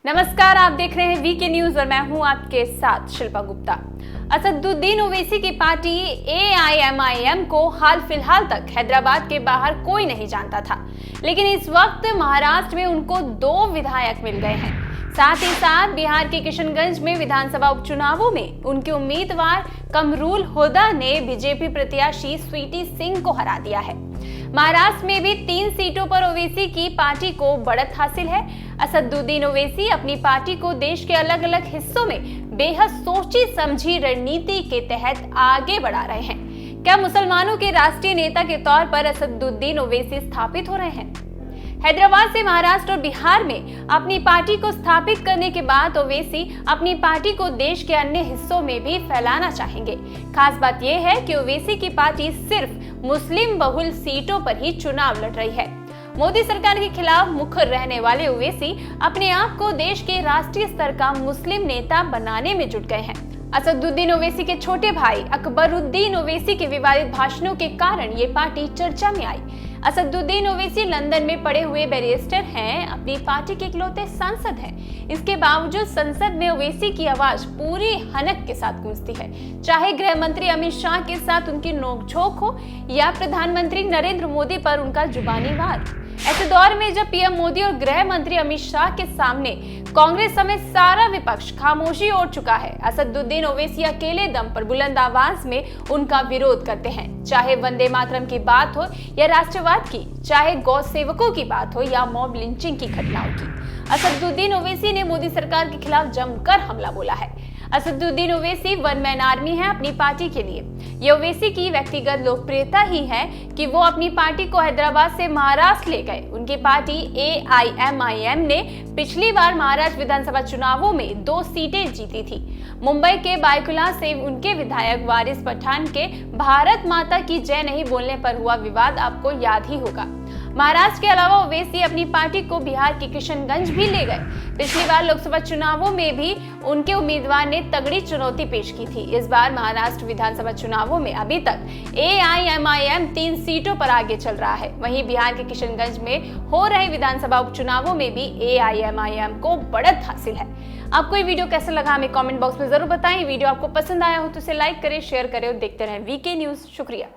नमस्कार, आप देख रहे हैं वीके न्यूज और मैं हूं आपके साथ शिल्पा गुप्ता। असदुद्दीन ओवैसी की पार्टी AIMIM को हाल फिलहाल तक हैदराबाद के बाहर कोई नहीं जानता था, लेकिन इस वक्त महाराष्ट्र में उनको 2 विधायक मिल गए हैं। साथ ही साथ बिहार के किशनगंज में विधानसभा उपचुनावों में उनके उम्मीदवार कमरुल हुदा ने बीजेपी प्रत्याशी स्वीटी सिंह को हरा दिया है। महाराष्ट्र में भी 3 सीटों पर ओवैसी की पार्टी को बढ़त हासिल है। असदुद्दीन ओवैसी अपनी पार्टी को देश के अलग अलग हिस्सों में बेहद सोची समझी रणनीति के तहत आगे बढ़ा रहे हैं। क्या मुसलमानों के राष्ट्रीय नेता के तौर पर असदुद्दीन ओवैसी स्थापित हो रहे हैं? हैदराबाद से महाराष्ट्र और बिहार में अपनी पार्टी को स्थापित करने के बाद ओवैसी अपनी पार्टी को देश के अन्य हिस्सों में भी फैलाना चाहेंगे। खास बात यह है कि ओवैसी की पार्टी सिर्फ मुस्लिम बहुल सीटों पर ही चुनाव लड़ रही है। मोदी सरकार के खिलाफ मुखर रहने वाले ओवैसी अपने आप को देश के राष्ट्रीय स्तर का मुस्लिम नेता बनाने में जुट गए हैं। असदुद्दीन ओवैसी के छोटे भाई अकबरुद्दीन ओवैसी के विवादित भाषणों के कारण ये पार्टी चर्चा में आई। असदुद्दीन ओवैसी लंदन में पढ़े हुए बैरिस्टर हैं, अपनी पार्टी के इकलौते सांसद हैं। इसके बावजूद संसद में ओवैसी की आवाज पूरी हनक के साथ गूंजती है, चाहे गृह मंत्री अमित शाह के साथ उनकी नोकझोंक हो या प्रधानमंत्री नरेंद्र मोदी पर उनका जुबानी वार। ऐसे दौर में जब पीएम मोदी और गृह मंत्री अमित शाह के सामने कांग्रेस समेत सारा विपक्ष खामोशी ओढ़ चुका है, असदुद्दीन ओवैसी अकेले दम पर बुलंद आवाज में उनका विरोध करते हैं। चाहे वंदे मातरम की बात हो या राष्ट्रवाद की, चाहे गौ सेवकों की बात हो या मॉब लिंचिंग की घटनाओं की, असदुद्दीन ओवैसी ने मोदी सरकार के खिलाफ जमकर हमला बोला है। Asaduddin Owaisi one man army है अपनी पार्टी के लिए। ये ओवैसी की व्यक्तिगत लोकप्रियता ही है कि वो अपनी पार्टी को हैदराबाद से महाराष्ट्र ले गए। उनकी पार्टी AIMIM ने पिछली बार महाराष्ट्र विधानसभा चुनावों में 2 सीटें जीती थी। मुंबई के बायकुला से उनके विधायक वारिस पठान के भारत माता की जय नहीं बोलने पर हुआ विवाद आपको याद ही होगा। महाराष्ट्र के अलावा ओवैसी अपनी पार्टी को बिहार के किशनगंज भी ले गए। पिछली बार लोकसभा चुनावों में भी उनके उम्मीदवार ने तगड़ी चुनौती पेश की थी। इस बार महाराष्ट्र विधानसभा चुनावों में अभी तक AIMIM 3 सीटों पर आगे चल रहा है। वहीं बिहार के किशनगंज में हो रहे विधानसभा उपचुनावों में भी AIMIM को बढ़त हासिल है। आपको ये वीडियो कैसा लगा हमें कमेंट बॉक्स में जरूर बताएं। वीडियो आपको पसंद आया हो तो इसे लाइक करें, शेयर करें और देखते रहें वीके न्यूज। शुक्रिया।